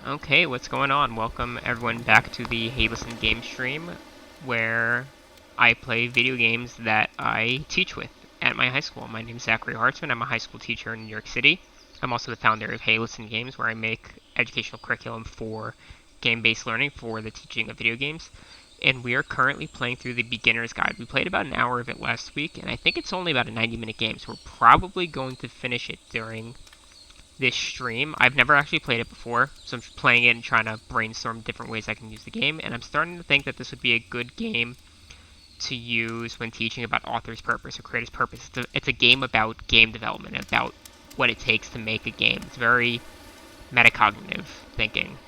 Okay, what's going on? Welcome everyone back to the Hey Listen game stream, where I play video games that I teach with at my high school. My name is Zachary Hartzman. I'm a high school teacher in New York City. I'm also the founder of Hey Listen Games, where I make educational curriculum for game-based learning for the teaching of video games. And we are currently playing through the Beginner's Guide. We played about an hour of it last week, and I think it's only about a 90-minute game, so we're probably going to finish it during this stream. I've never actually played it before, so I'm playing it and trying to brainstorm different ways I can use the game, and I'm starting to think that this would be a good game to use when teaching about author's purpose or creator's purpose. It's a game about game development, about what it takes to make a game. It's very metacognitive thinking.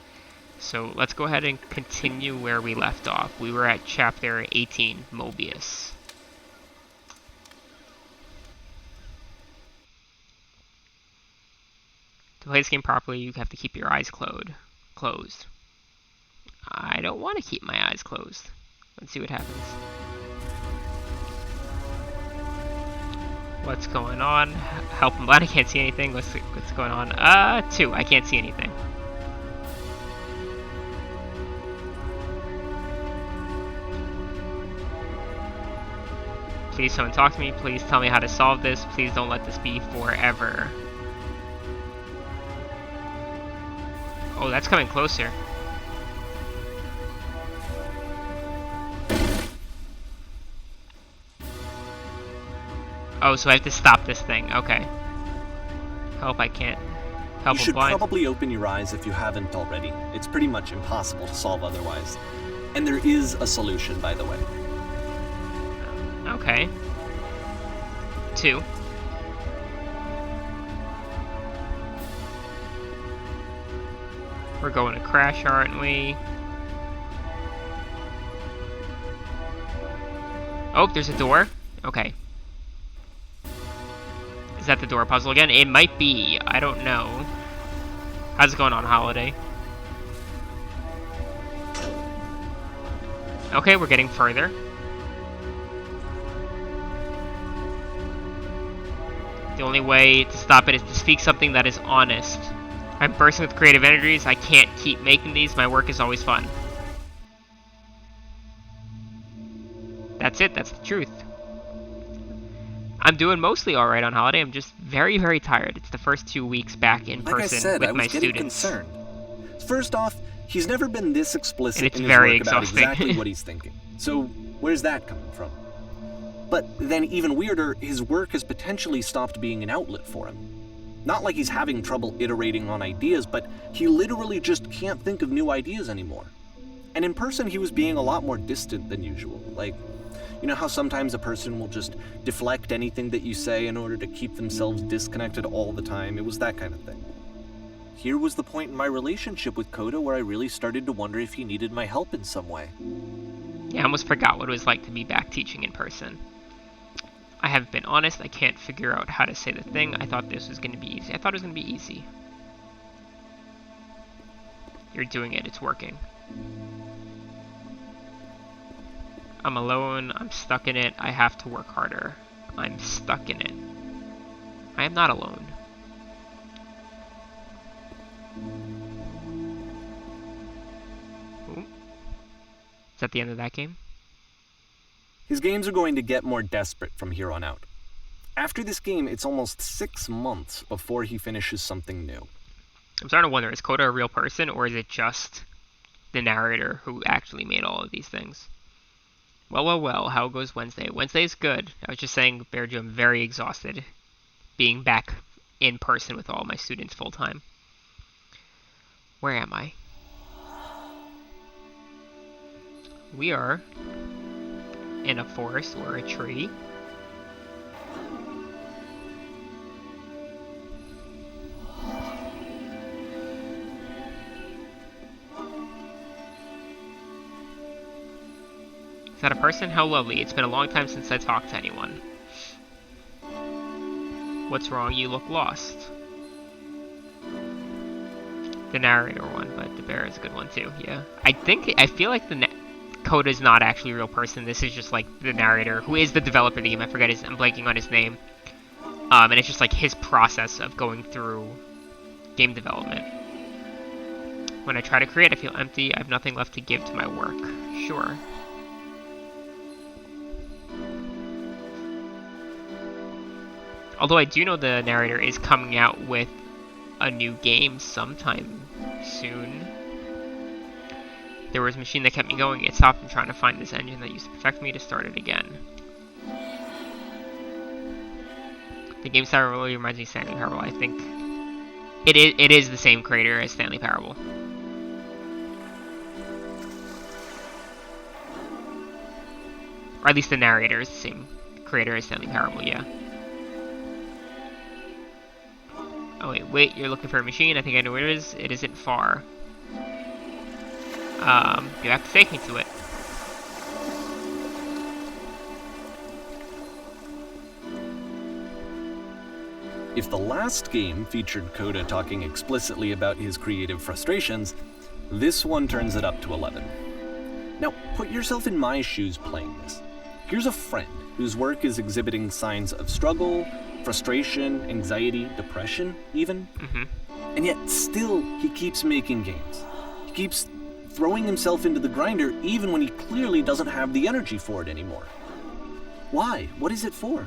So let's go ahead and continue where we left off. We were at chapter 18, Mobius. To play this game properly, you have to keep your eyes closed. I don't want to keep my eyes closed. Let's see what happens. What's going on? Help, I'm blind, I can't see anything. What's going on? 2, I can't see anything. Please someone talk to me. Please tell me how to solve this. Please don't let this be forever. Oh, that's coming closer. Oh, so I have to stop this thing. Okay. Help, I can't. Help, You should blind. probably open your eyes if you haven't already. It's pretty much impossible to solve otherwise. And there is a solution, by the way. Okay. 2. We're going to crash, aren't we? Oh, there's a door. Okay. Is that the door puzzle again? It might be. I don't know. How's it going on, Holiday? Okay, we're getting further. The only way to stop it is to speak something that is honest. I'm bursting with creative energies. I can't keep making these. My work is always fun. That's it. That's the truth. I'm doing mostly alright on Holiday. I'm just very, very tired. It's the first 2 weeks back in person with my students. Concerned. First off, he's never been this explicit And it's in his very work about exhausting. exactly what he's thinking. So, where's that coming from? But then, even weirder, his work has potentially stopped being an outlet for him. Not like he's having trouble iterating on ideas, but he literally just can't think of new ideas anymore. And in person, he was being a lot more distant than usual. Like, you know how sometimes a person will just deflect anything that you say in order to keep themselves disconnected all the time? It was that kind of thing. Here was the point in my relationship with Coda where I really started to wonder if he needed my help in some way. Yeah, I almost forgot what it was like to be back teaching in person. I have been honest, I can't figure out how to say the thing. I thought this was going to be easy. I thought it was going to be easy. You're doing it, it's working. I'm alone, I'm stuck in it, I have to work harder. I'm stuck in it. I am not alone. Ooh. Is that the end of that game? His games are going to get more desperate from here on out. After this game, it's almost 6 months before he finishes something new. I'm starting to wonder, is Coda a real person, or is it just the narrator who actually made all of these things? Well, how goes Wednesday? Wednesday's good. I was just saying, Bearju, I'm very exhausted being back in person with all my students full time. Where am I? We are in a forest or a tree. Is that a person? How lovely. It's been a long time since I talked to anyone. What's wrong? You look lost. The narrator one, but the bear is a good one too, yeah. I feel like Coda is not actually a real person. This is just like the narrator, who is the developer of the game. I'm blanking on his name. And it's just like his process of going through game development. When I try to create, I feel empty. I have nothing left to give to my work. Sure. Although I do know the narrator is coming out with a new game sometime soon. There was a machine that kept me going. It stopped me trying to find this engine that used to perfect me to start it again. The game style really reminds me of Stanley Parable. I think it is the same creator as Stanley Parable. Or at least the narrator is the same creator as Stanley Parable, yeah. Oh wait, you're looking for a machine? I think I know where it is. It isn't far. You have to take me to it. If the last game featured Coda talking explicitly about his creative frustrations, this one turns it up to 11. Now, put yourself in my shoes playing this. Here's a friend whose work is exhibiting signs of struggle, frustration, anxiety, depression, even. And yet, still, he keeps making games. He keeps throwing himself into the grinder even when he clearly doesn't have the energy for it anymore. Why? What is it for?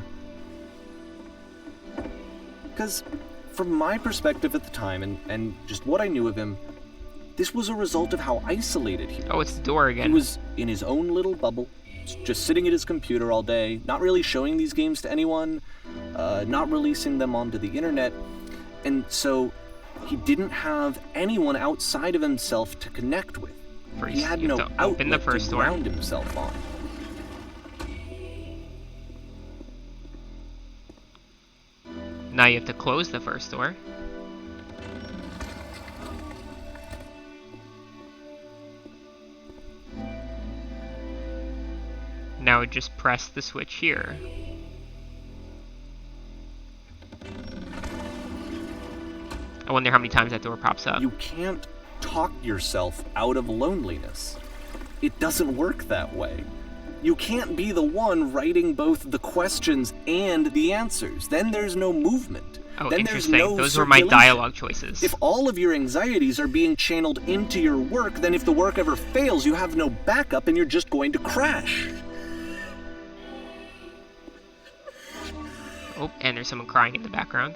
Because, from my perspective at the time, and just what I knew of him, this was a result of how isolated he was. Oh, it's the door again. He was in his own little bubble, just sitting at his computer all day, not really showing these games to anyone, not releasing them onto the internet, and so he didn't have anyone outside of himself to connect with. First, He had you no have to open the outlet first to door. ground himself on. Now you have to close the first door. Now just press the switch here. I wonder how many times that door pops up. You can't talk yourself out of loneliness. It doesn't work that way. You can't be the one writing both the questions and the answers. Then there's no movement. Oh, then interesting. There's no Those were my circulation. dialogue choices. If all of your anxieties are being channeled into your work, then if the work ever fails, you have no backup and you're just going to crash. Oh, and there's someone crying in the background.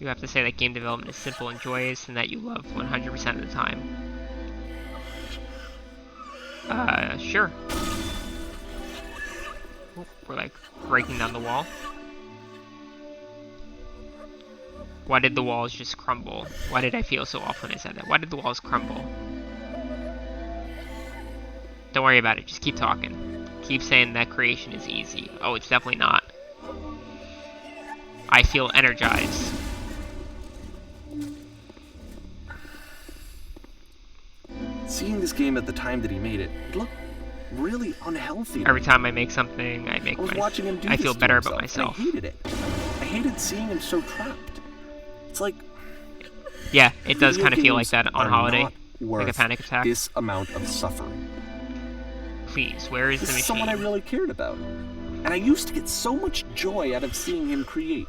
You have to say that game development is simple and joyous and that you love 100% of the time. Sure. Oh, we're like breaking down the wall. Why did the walls just crumble? Why did I feel so off when I said that? Why did the walls crumble? Don't worry about it, just keep talking. Keep saying that creation is easy. Oh, it's definitely not. I feel energized. Seeing this game at the time that he made it, it looked really unhealthy. Every time I make something, I was watching him do I this feel to better himself, about myself. and I hated it. I hated seeing him so trapped. It's like, yeah, it does video kind of feel like games that on are holiday, not like a worth panic attack. this amount of suffering. Please, where is This the is someone I machine? really cared about. And I used to get so much joy out of seeing him create.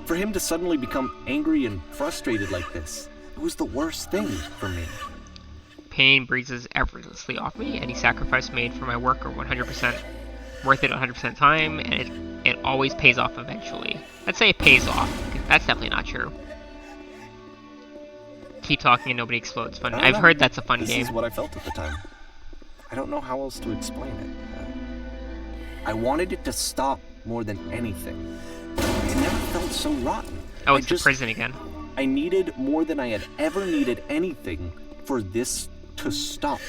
For him to suddenly become angry and frustrated like this, it was the worst thing for me. Pain breezes effortlessly off me. Any sacrifice made for my work are 100% worth it 100% time, and it always pays off eventually. I'd say it pays off, 'cause that's definitely not true. Keep talking and nobody explodes. Fun. I don't I've know. heard that's a fun This game. is what I felt at the time. I don't know how else to explain it. I wanted it to stop more than anything. It never felt so rotten. Oh, I it's the just- prison again. I needed more than I had ever needed anything for this to stop.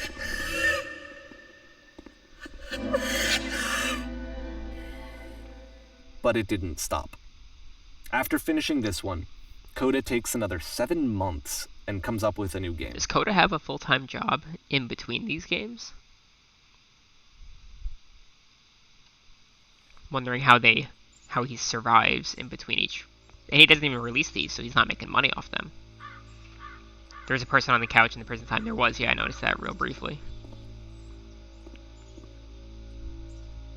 But it didn't stop. After finishing this one, Coda takes another 7 months and comes up with a new game. Does Coda have a full-time job in between these games? Wondering how he survives in between each. And he doesn't even release these, so he's not making money off them. There's a person on the couch in the prison time. There was, yeah, I noticed that real briefly.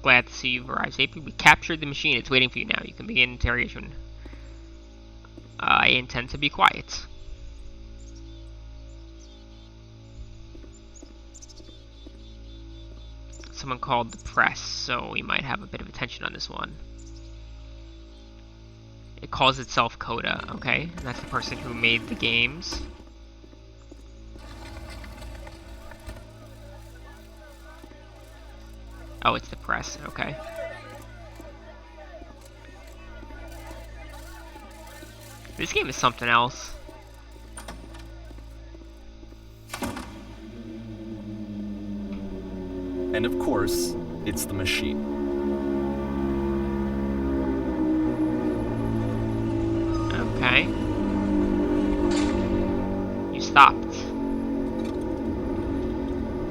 Glad to see you've arrived safely. We captured the machine. It's waiting for you now. You can begin interrogation. I intend to be quiet. someone called the Press, so we might have a bit of attention on this one. It calls itself Coda, okay? And that's the person who made the games. Oh, it's the Press, okay. This game is something else. And of course, it's the machine. Okay. You stopped.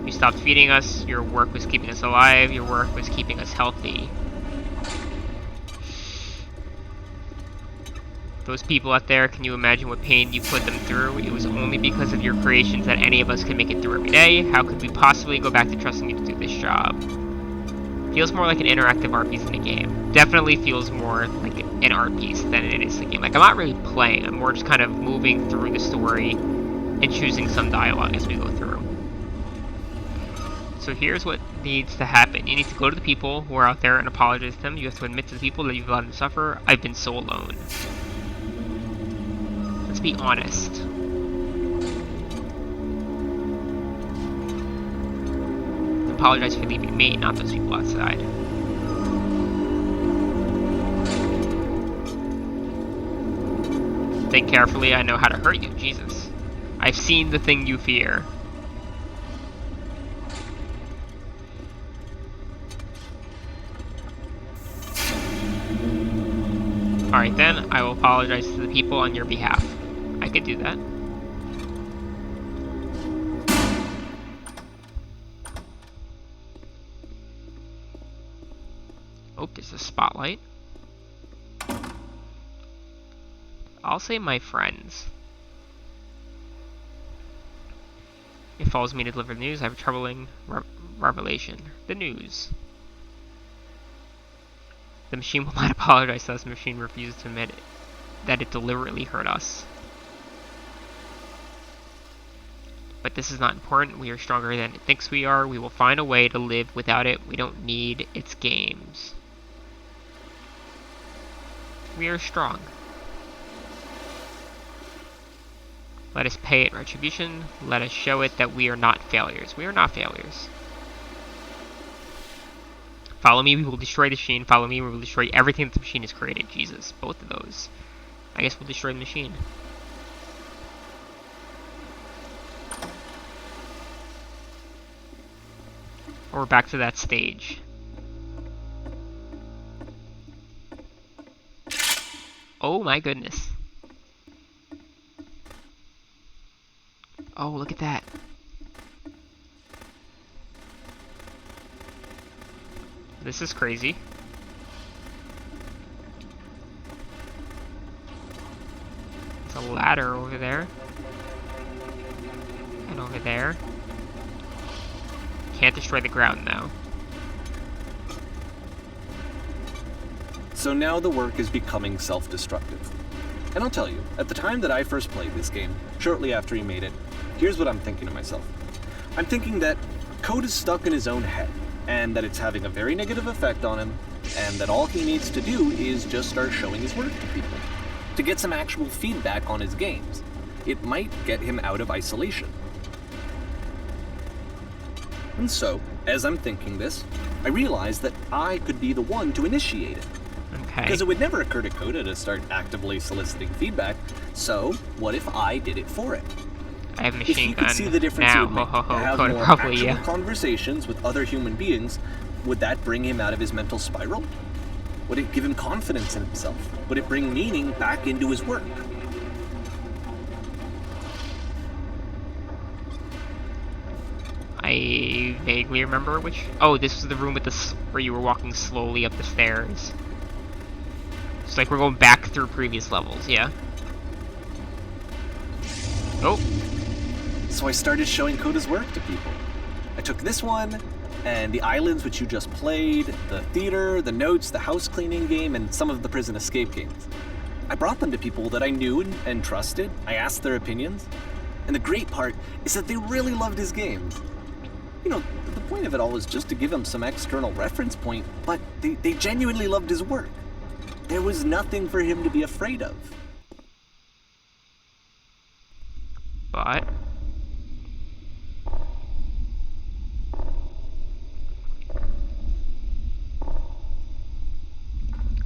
You stopped feeding us, your work was keeping us alive, your work was keeping us healthy. Those people out there, can you imagine what pain you put them through? It was only because of your creations that any of us could make it through every day. How could we possibly go back to trusting you to do this job? Feels more like an interactive art piece than a game. Definitely feels more like an art piece than it is a game. Like, I'm not really playing, I'm more just kind of moving through the story and choosing some dialogue as we go through. So here's what needs to happen. You need to go to the people who are out there and apologize to them. You have to admit to the people that you've allowed them to suffer. I've been so alone. Let's be honest. Apologize for leaving me, not those people outside. Think carefully, I know how to hurt you, Jesus. I've seen the thing you fear. Alright then, I will apologize to the people on your behalf. I could do that. Oh, there's a spotlight. I'll say my friends. It follows me to deliver the news. I have a troubling revelation. The news. The machine will not apologize to us. The machine refuses to admit that it deliberately hurt us. But this is not important. We are stronger than it thinks we are. We will find a way to live without it. We don't need its games. We are strong. Let us pay it retribution. Let us show it that we are not failures. We are not failures. Follow me, we will destroy the machine. Follow me, we will destroy everything that the machine has created. Jesus, both of those. I guess we'll destroy the machine. Or we're back to that stage. Oh my goodness. Oh, look at that. This is crazy. There's a ladder over there. And over there. Can't destroy the ground though. So now the work is becoming self-destructive. And I'll tell you, at the time that I first played this game, shortly after he made it, here's what I'm thinking to myself. I'm thinking that code is stuck in his own head, and that it's having a very negative effect on him, and that all he needs to do is just start showing his work to people, to get some actual feedback on his games. It might get him out of isolation. And so, as I'm thinking this, I realize that I could be the one to initiate it. Okay. Because it would never occur to Coda to start actively soliciting feedback, so what if I did it for it? I have a If machine you gun could see the difference now. it would make to have Coda more probably, actual yeah. conversations with other human beings, would that bring him out of his mental spiral? Would it give him confidence in himself? Would it bring meaning back into his work? I vaguely remember which. Oh, this was the room with the where you were walking slowly up the stairs. It's like we're going back through previous levels, yeah. Oh. So I started showing Coda's work to people. I took this one, and the islands which you just played, the theater, the notes, the house cleaning game, and some of the prison escape games. I brought them to people that I knew and trusted. I asked their opinions. And the great part is that they really loved his games. You know, the point of it all was just to give him some external reference point, but they genuinely loved his work. There was nothing for him to be afraid of. But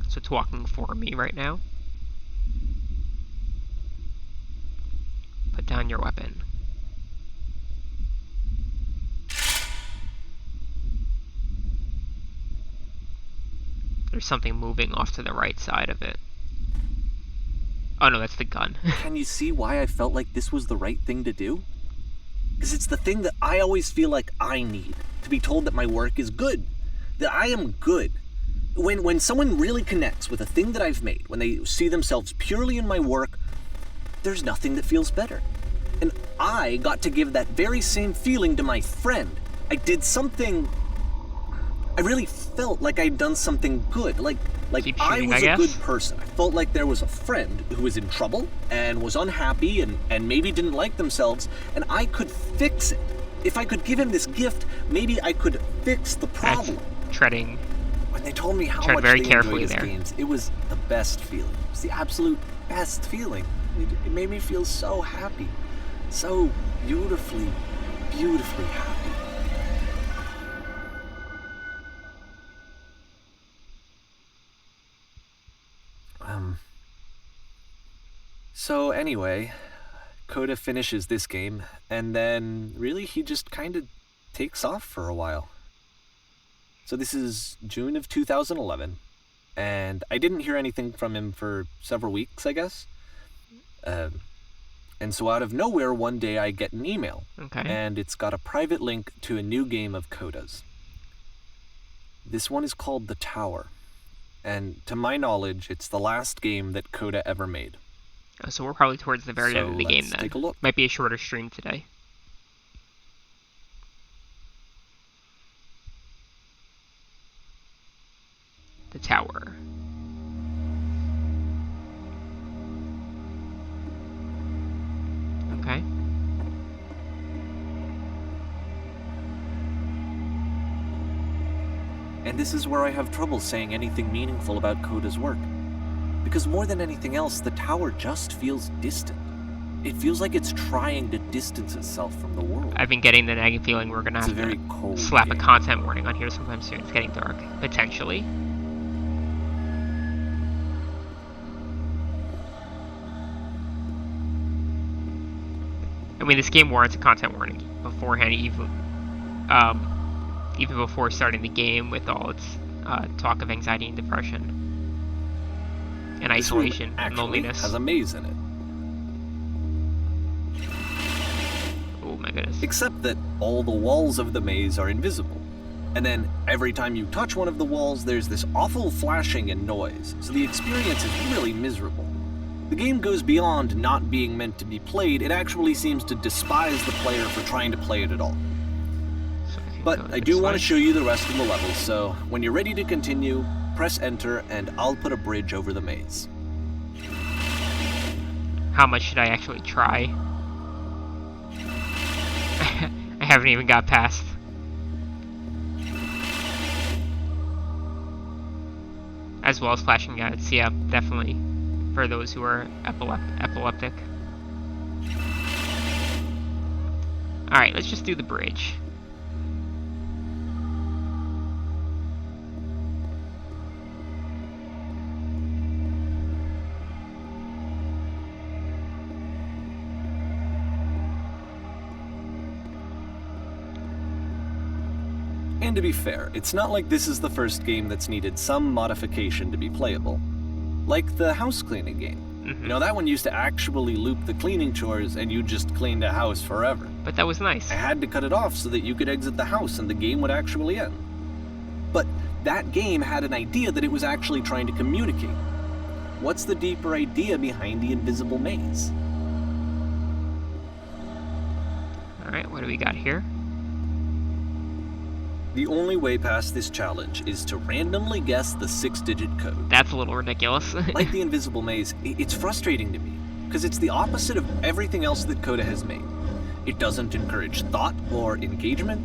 so it's walking for me right now. Put down your weapon. There's something moving off to the right side of it. Oh no, that's the gun. Can you see why I felt like this was the right thing to do? Because it's the thing that I always feel like I need, to be told that my work is good, that I am good. When someone really connects with a thing that I've made, when they see themselves purely in my work, there's nothing that feels better. And I got to give that very same feeling to my friend. I did something... I really felt like I'd done something good, like I was a good person. I felt like there was a friend who was in trouble and was unhappy and maybe didn't like themselves, and I could fix it. If I could give him this gift, maybe I could fix the problem. That's treading. When they told me how much very they carefully enjoyed his games, it was the best feeling. It was the absolute best feeling. It made me feel so happy, so beautifully, beautifully happy. So anyway, Coda finishes this game, and then really he just kind of takes off for a while. So this is June of 2011, and I didn't hear anything from him for several weeks, I guess. And so out of nowhere, one day I get an email, and it's got a private link to a new game of Coda's. This one is called The Tower, and to my knowledge, it's the last game that Coda ever made. So we're probably towards the very end of the game then. Take a look. Might be a shorter stream today. The Tower. Okay. And this is where I have trouble saying anything meaningful about Coda's work. Because more than anything else, the tower just feels distant. It feels like it's trying to distance itself from the world. I've been getting the nagging feeling we're going to have to slap a content warning on here sometime soon. It's getting dark. Potentially. I mean, this game warrants a content warning beforehand, even before starting the game, with all its talk of anxiety and depression. And isolation and loneliness. Has a maze in it. Oh my goodness. Except that all the walls of the maze are invisible. And then every time you touch one of the walls, there's this awful flashing and noise. So the experience is really miserable. The game goes beyond not being meant to be played. It actually seems to despise the player for trying to play it at all. But I do want to show you the rest of the levels, so when you're ready to continue, press enter, and I'll put a bridge over the maze. How much should I actually try? I haven't even got past. As well as flashing guides, yeah, definitely. For those who are epileptic. Alright, let's just do the bridge. And to be fair, it's not like this is the first game that's needed some modification to be playable. Like the house cleaning game. You know, that one used to actually loop the cleaning chores and you just cleaned a house forever. But that was nice. I had to cut it off so that you could exit the house and the game would actually end. But that game had an idea that it was actually trying to communicate. What's the deeper idea behind the invisible maze? Alright, what do we got here? The only way past this challenge is to randomly guess the 6-digit code. That's a little ridiculous. Like the invisible maze, it's frustrating to me, because it's the opposite of everything else that Coda has made. It doesn't encourage thought or engagement.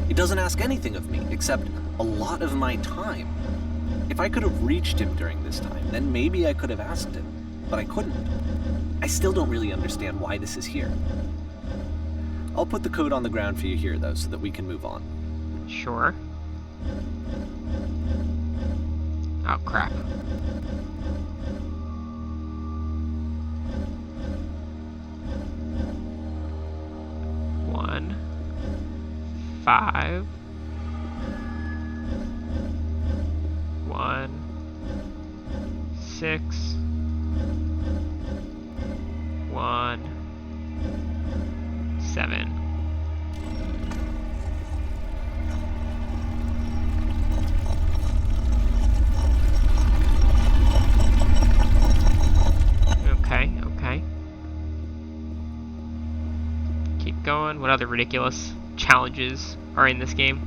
It doesn't ask anything of me, except a lot of my time. If I could have reached him during this time, then maybe I could have asked him, but I couldn't. I still don't really understand why this is here. I'll put the code on the ground for you here, though, so that we can move on. Sure. Oh, crap. One, 5, 1, 6, 1, 7. Okay. Keep going. What other ridiculous challenges are in this game?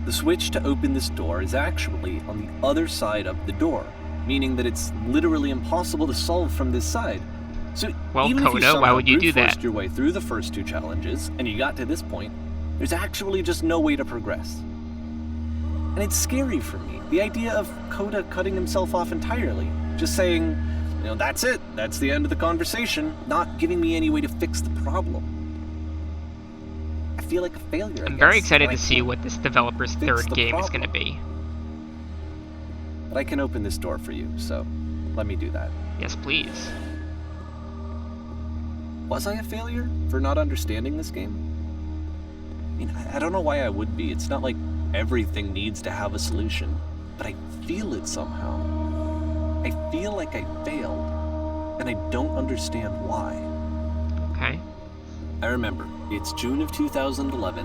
The switch to open this door is actually on the other side of the door, meaning that it's literally impossible to solve from this side. So Well, even if you Coda, why somehow would you do brute-forced that? your way through the first 2 challenges, and you got to this point, there's actually just no way to progress. And it's scary for me, the idea of Coda cutting himself off entirely, just saying, that's it, that's the end of the conversation, not giving me any way to fix the problem. I feel like a failure, I'm very excited and to I see can't what this developer's fix third the game is problem. going to be. But I can open this door for you, so let me do that. Yes, please. Was I a failure for not understanding this game? I mean, I don't know why I would be. It's not like everything needs to have a solution, but I feel it somehow. I feel like I failed, and I don't understand why. Okay. I remember, it's June of 2011.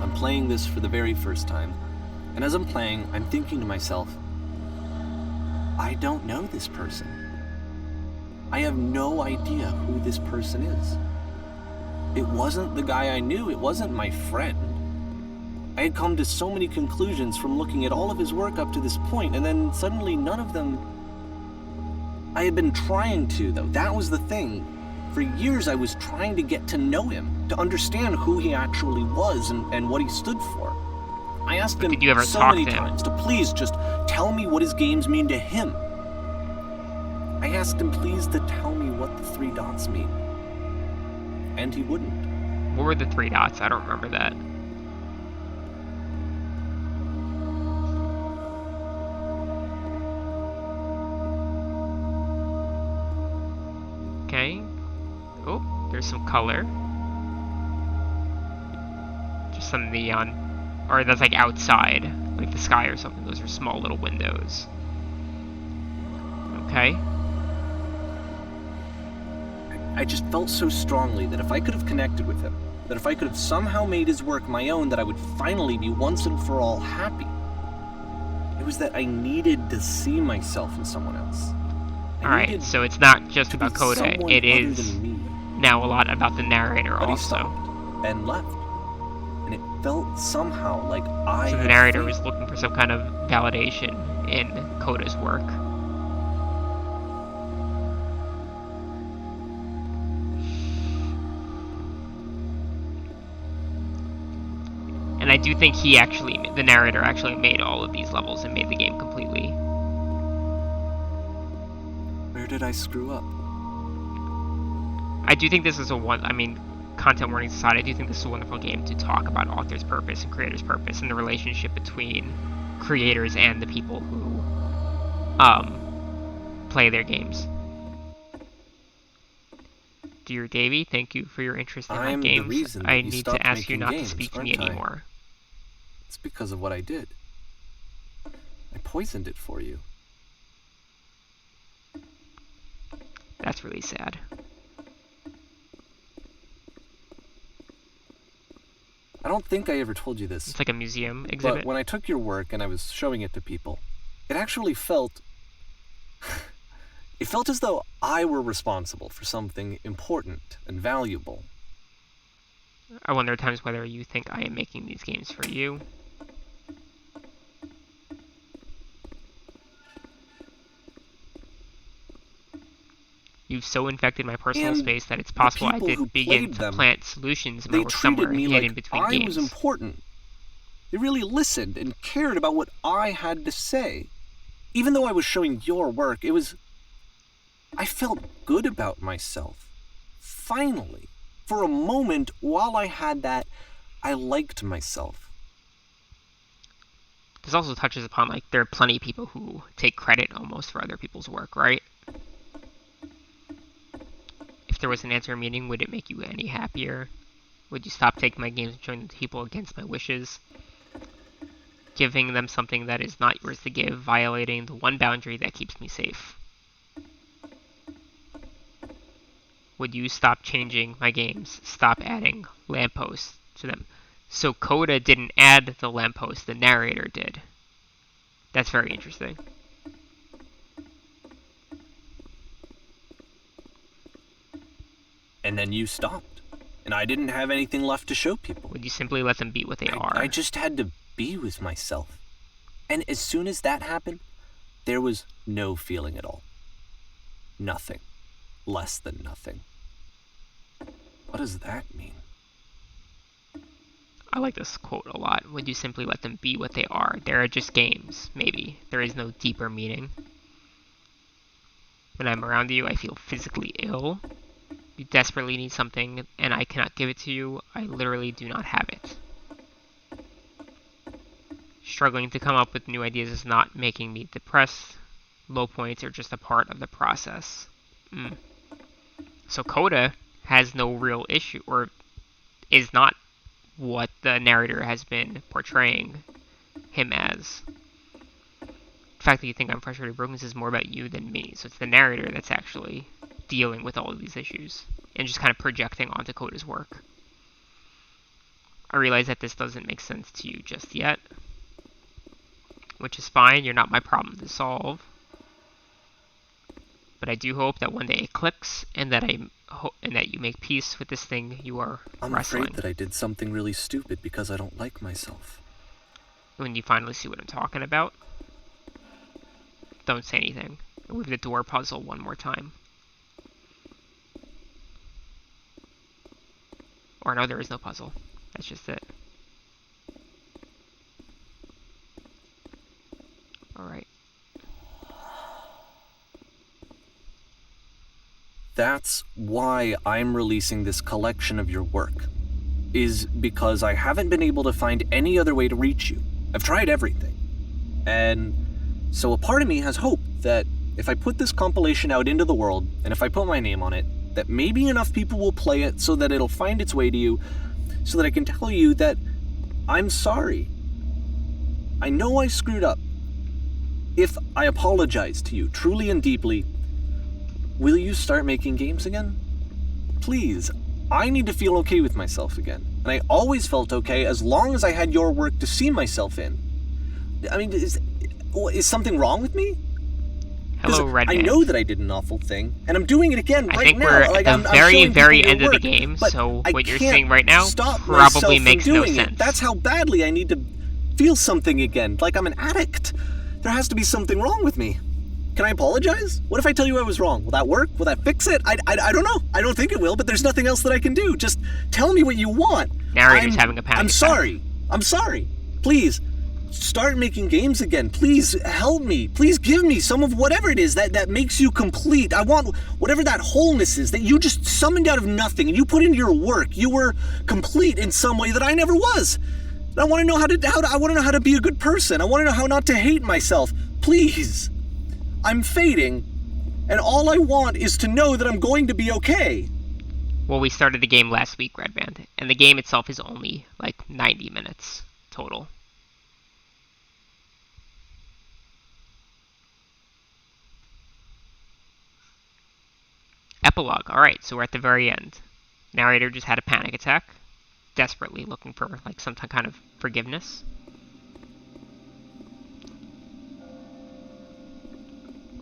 I'm playing this for the very first time, and as I'm playing, I'm thinking to myself, I don't know this person. I have no idea who this person is. It wasn't the guy I knew, it wasn't my friend. I had come to so many conclusions from looking at all of his work up to this point, and then suddenly none of them... I had been trying to, though. That was the thing. For years I was trying to get to know him, to understand who he actually was and what he stood for. I asked him did you ever so talk many to him? times to please just tell me what his games mean to him. I asked him please to tell me what the 3 dots mean. And he wouldn't. What were the 3 dots? I don't remember that. Okay. Oh, there's some color. Just some neon. Or that's like outside, like the sky or something. Those are small little windows. Okay. I just felt so strongly that if I could have connected with him, that if I could have somehow made his work my own, that I would finally be once and for all happy. It was that I needed to see myself in someone else. Alright, so it's not just to be about Coda, someone it other is than me. now a lot about the narrator But he also. stopped and left. And it felt somehow like I So the had narrator failed. was looking for some kind of validation in Coda's work. And I do think the narrator actually made all of these levels and made the game completely. Where did I screw up? I do think this is content warnings aside, I do think this is a wonderful game to talk about author's purpose and creator's purpose and the relationship between creators and the people who play their games. Dear Davey, thank you for your interest in my I'm the games. reason that I you need stopped to ask you making not games, to speak to me aren't I? anymore. It's because of what I did. I poisoned it for you. That's really sad. I don't think I ever told you this, It's like a museum exhibit. but when I took your work and I was showing it to people, it actually felt... it felt as though I were responsible for something important and valuable. I wonder at times whether you think I am making these games for you. You've so infected my personal And space that it's the possible I people who did begin played to them, plant solutions in my they work treated somewhere me hidden like between I games. was important. They really listened and cared about what I had to say. Even though I was showing your work, I felt good about myself. Finally. For a moment, while I had that, I liked myself. This also touches upon, like, there are plenty of people who take credit almost for other people's work, right? If there was an answer meeting, would it make you any happier? Would you stop taking my games and showing the people against my wishes? Giving them something that is not yours to give, violating the one boundary that keeps me safe. Would you stop changing my games, stop adding lampposts to them? So Coda didn't add the lamppost, the narrator did. That's very interesting. And then you stopped. And I didn't have anything left to show people. Would you simply let them be what they are? I just had to be with myself. And as soon as that happened, there was no feeling at all. Nothing. Less than nothing. What does that mean? I like this quote a lot. Would you simply let them be what they are? They are just games, maybe. There is no deeper meaning. When I'm around you, I feel physically ill. You desperately need something, and I cannot give it to you. I literally do not have it. Struggling to come up with new ideas is not making me depressed. Low points are just a part of the process. So Coda has no real issue, or is not what the narrator has been portraying him as. The fact that you think I'm frustrated or broken is more about you than me. So it's the narrator that's actually dealing with all of these issues and just kind of projecting onto Coda's work. I realize that this doesn't make sense to you just yet, which is fine. You're not my problem to solve. But I do hope that one day it clicks, and that you make peace with this thing you are I'm wrestling. afraid that I did something really stupid because I don't like myself. When you finally see what I'm talking about, don't say anything. Move the door puzzle one more time. Or no, there is no puzzle. That's just it. Alright. That's why I'm releasing this collection of your work, is because I haven't been able to find any other way to reach you. I've tried everything. And so a part of me has hope that if I put this compilation out into the world, and if I put my name on it, that maybe enough people will play it so that it'll find its way to you, so that I can tell you that I'm sorry. I know I screwed up. If I apologize to you truly and deeply, will you start making games again? Please, I need to feel okay with myself again. And I always felt okay as long as I had your work to see myself in. I mean, is something wrong with me? Hello, Red I Band. know that I did an awful thing, and I'm doing it again right now. I think we're Like, at the I'm very, showing very people end your of the work, game, but so I what you're can't saying right now stop probably myself makes from no doing sense. it. That's how badly I need to feel something again, like I'm an addict. There has to be something wrong with me. Can I apologize? What if I tell you I was wrong? Will that work? Will that fix it? I don't know. I don't think it will, but there's nothing else that I can do. Just tell me what you want. Narrator's having a panic I'm attack. sorry. I'm sorry. Please, start making games again. Please help me. Please give me some of whatever it is that makes you complete. I want whatever that wholeness is that you just summoned out of nothing and you put into your work. You were complete in some way that I never was. And I want to know how to be a good person. I want to know how not to hate myself. Please. I'm fading, and all I want is to know that I'm going to be okay. Well, we started the game last week, Red Band, and the game itself is only like 90 minutes total. Epilogue. Alright, so we're at the very end. Narrator just had a panic attack, desperately looking for like some kind of forgiveness.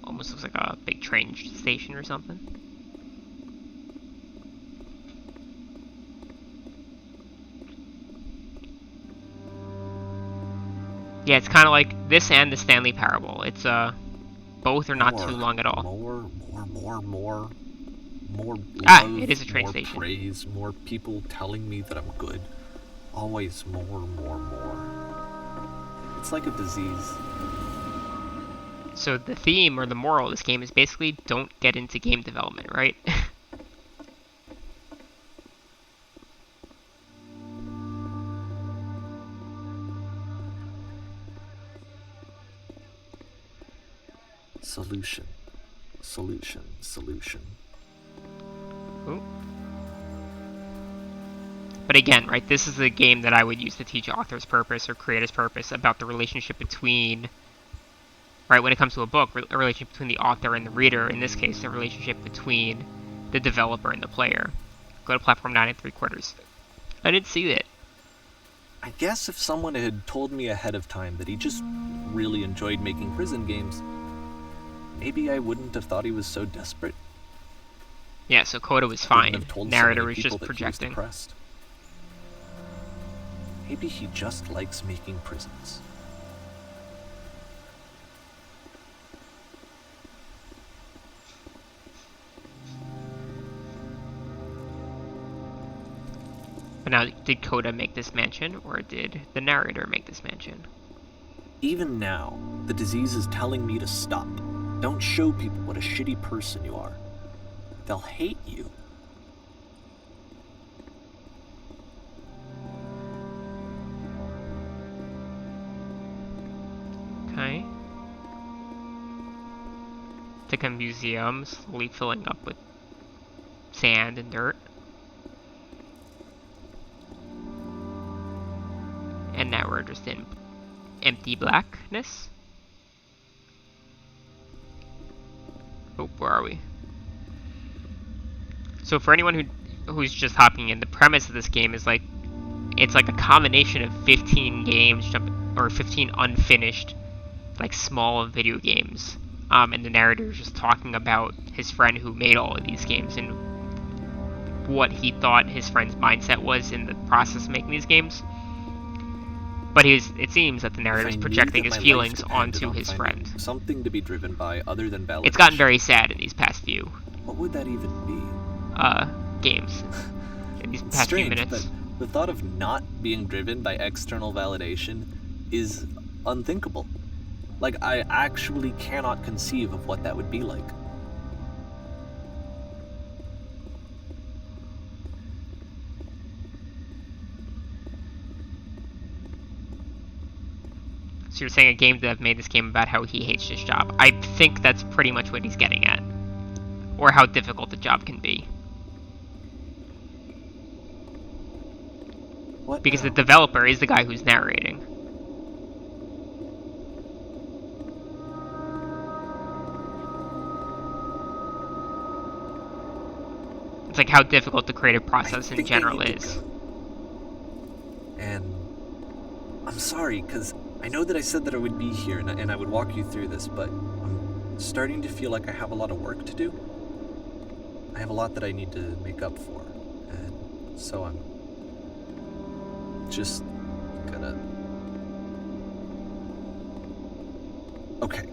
Almost looks like a big train station or something. Yeah, it's kind of like this and the Stanley Parable. It's both are not too long at all. More. More Ah, love, it is a train more station. praise, more people telling me that I'm good. Always more, more, more. It's like a disease. So the theme or the moral of this game is basically don't get into game development, right? Solution. Solution. Solution. Ooh. But again, right, this is a game that I would use to teach author's purpose or creator's purpose about the relationship between, right, when it comes to a book, a relationship between the author and the reader. In this case, the relationship between the developer and the player. Go to platform 9 3/4. I didn't see it. I guess if someone had told me ahead of time that he just really enjoyed making prison games, maybe I wouldn't have thought he was so desperate. Yeah, so Coda was Wouldn't fine. have told so Narrator many was people just that he was projecting. depressed. Maybe he just likes making prisons. But now, did Coda make this mansion, or did the narrator make this mansion? Even now, the disease is telling me to stop. Don't show people what a shitty person you are. They'll hate you. Okay. It's like a museum slowly filling up with sand and dirt. And now we're just in empty blackness. Oh, where are we? So for anyone who's just hopping in, the premise of this game is like, it's like a combination of 15 games, or 15 unfinished, like small video games. And the narrator is just talking about his friend who made all of these games and what he thought his friend's mindset was in the process of making these games. But it seems that the narrator is projecting his feelings onto his friend. Something to be driven by other than validation. It's gotten very sad in these past few What would that even be? games. In these past few minutes. But the thought of not being driven by external validation is unthinkable. Like, I actually cannot conceive of what that would be like. So you're saying a game dev made this game about how he hates his job. I think that's pretty much what he's getting at. Or how difficult the job can be. What Because now? the developer is the guy who's narrating. It's like how difficult the creative process in general is. And I'm sorry, because I know that I said that I would be here and I would walk you through this, but I'm starting to feel like I have a lot of work to do. I have a lot that I need to make up for, and so I'm just gonna... Okay.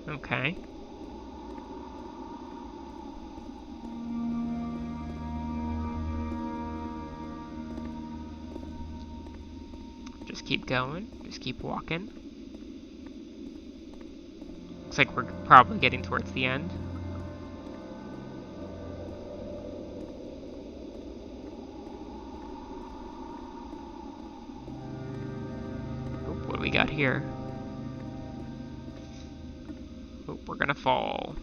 Okay. Just keep going. Just keep walking. Looks like we're probably getting towards the end. Oh, what do we got here? Oh, we're gonna fall.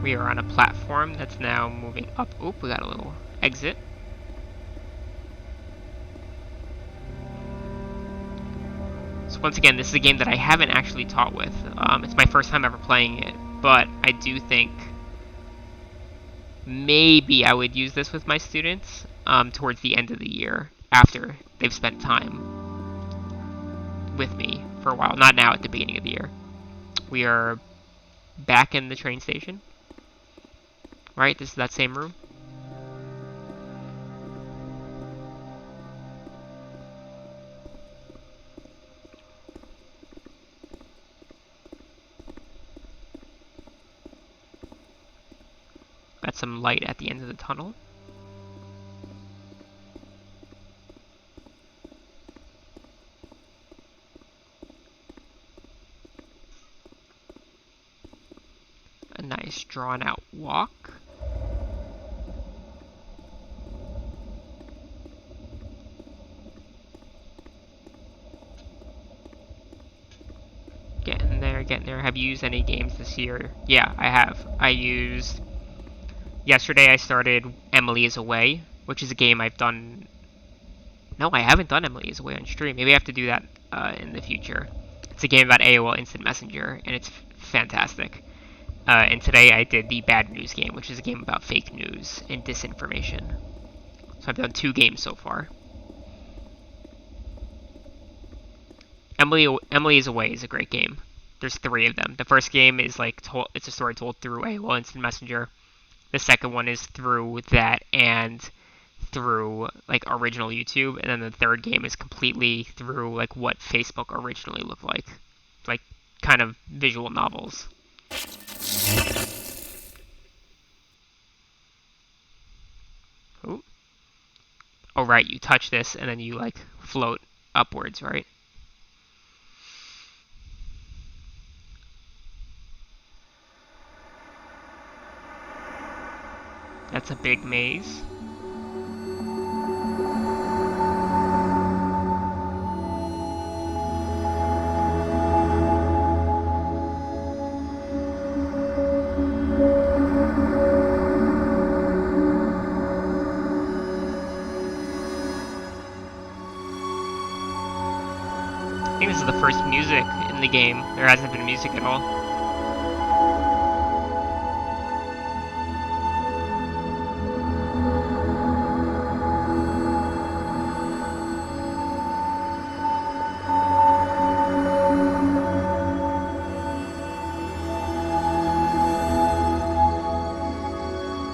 We are on a platform that's now moving up. Oop, we got a little exit. So once again, this is a game that I haven't actually taught with. It's my first time ever playing it, but I do think maybe I would use this with my students towards the end of the year after they've spent time with me for a while. Not now, at the beginning of the year. We are back in the train station. Right, this is that same room. Got some light at the end of the tunnel. A nice drawn out walk. Getting there, getting there. Have you used any games this year? Yeah, I have. Yesterday I started Emily is Away, which is a game I've done... No, I haven't done Emily is Away on stream. Maybe I have to do that in the future. It's a game about AOL Instant Messenger, and it's fantastic. And today I did the Bad News game, which is a game about fake news and disinformation. So I've done 2 games so far. Emily is Away is a great game. There's 3 of them. The first game is like it's a story told through AOL Instant Messenger. The second one is through that and through like original YouTube, and then the third game is completely through like what Facebook originally looked like kind of visual novels. Ooh. Oh right, you touch this and then you like float upwards, right? That's a big maze. I think this is the first music in the game. There hasn't been music at all.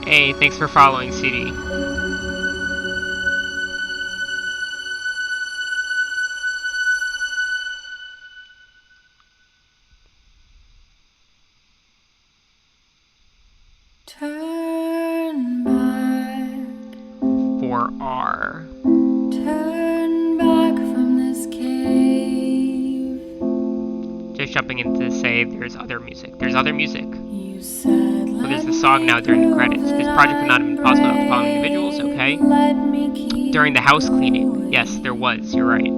Hey, thanks for following, CD. Turn back. 4R. Turn back from this cave. Just jumping in to say there's other music. There's other music. You said, Oh, there's the song now during the credits. This project would not have been possible without the following individuals, okay? During the house cleaning. Yes, there was. You're right.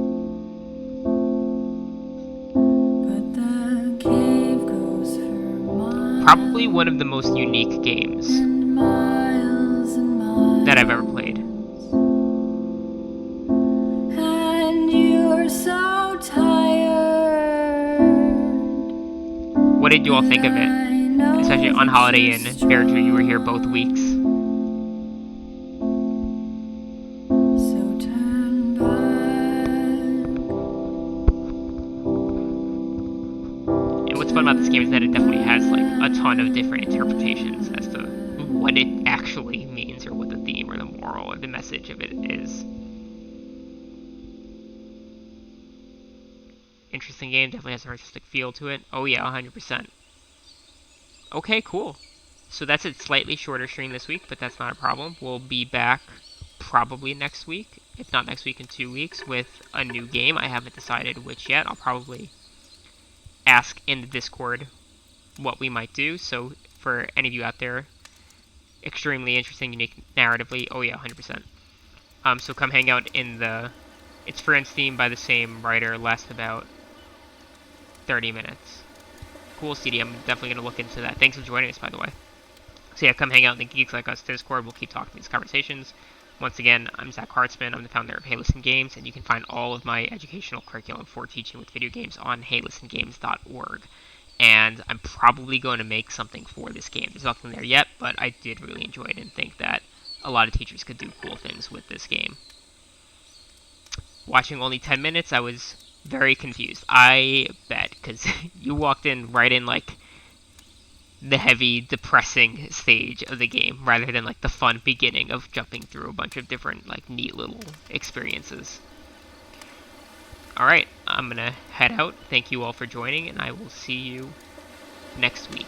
But the cave goes for miles Probably one of the most unique games and miles and miles. that I've ever played. And you're so tired. What did you all think of it? Especially on Holiday Inn. Bearju, you were here both weeks. So turn back. And what's fun about this game is that it definitely has like a ton of different interpretations as to what it actually means, or what the theme or the moral or the message of it is. Interesting game, definitely has an artistic feel to it. Oh yeah, 100%. Okay, cool. So that's a slightly shorter stream this week, but that's not a problem. We'll be back probably next week, if not next week, in 2 weeks, with a new game. I haven't decided which yet. I'll probably ask in the Discord what we might do. So for any of you out there, extremely interesting, unique narratively. Oh yeah, 100%. So come hang out in the... It's Friends theme by the same writer, lasts about 30 minutes. Cool, CD. I'm definitely going to look into that. Thanks for joining us, by the way. So yeah, come hang out in the Geeks Like Us Discord. We'll keep talking these conversations. Once again, I'm Zach Hartzman. I'm the founder of Hey Listen Games, and you can find all of my educational curriculum for teaching with video games on heylistengames.org. And I'm probably going to make something for this game. There's nothing there yet, but I did really enjoy it and think that a lot of teachers could do cool things with this game. Watching only 10 minutes, I was very confused. I bet, because you walked in right in, like, the heavy, depressing stage of the game, rather than like the fun beginning of jumping through a bunch of different like neat little experiences. Alright, I'm gonna head out. Thank you all for joining, and I will see you next week.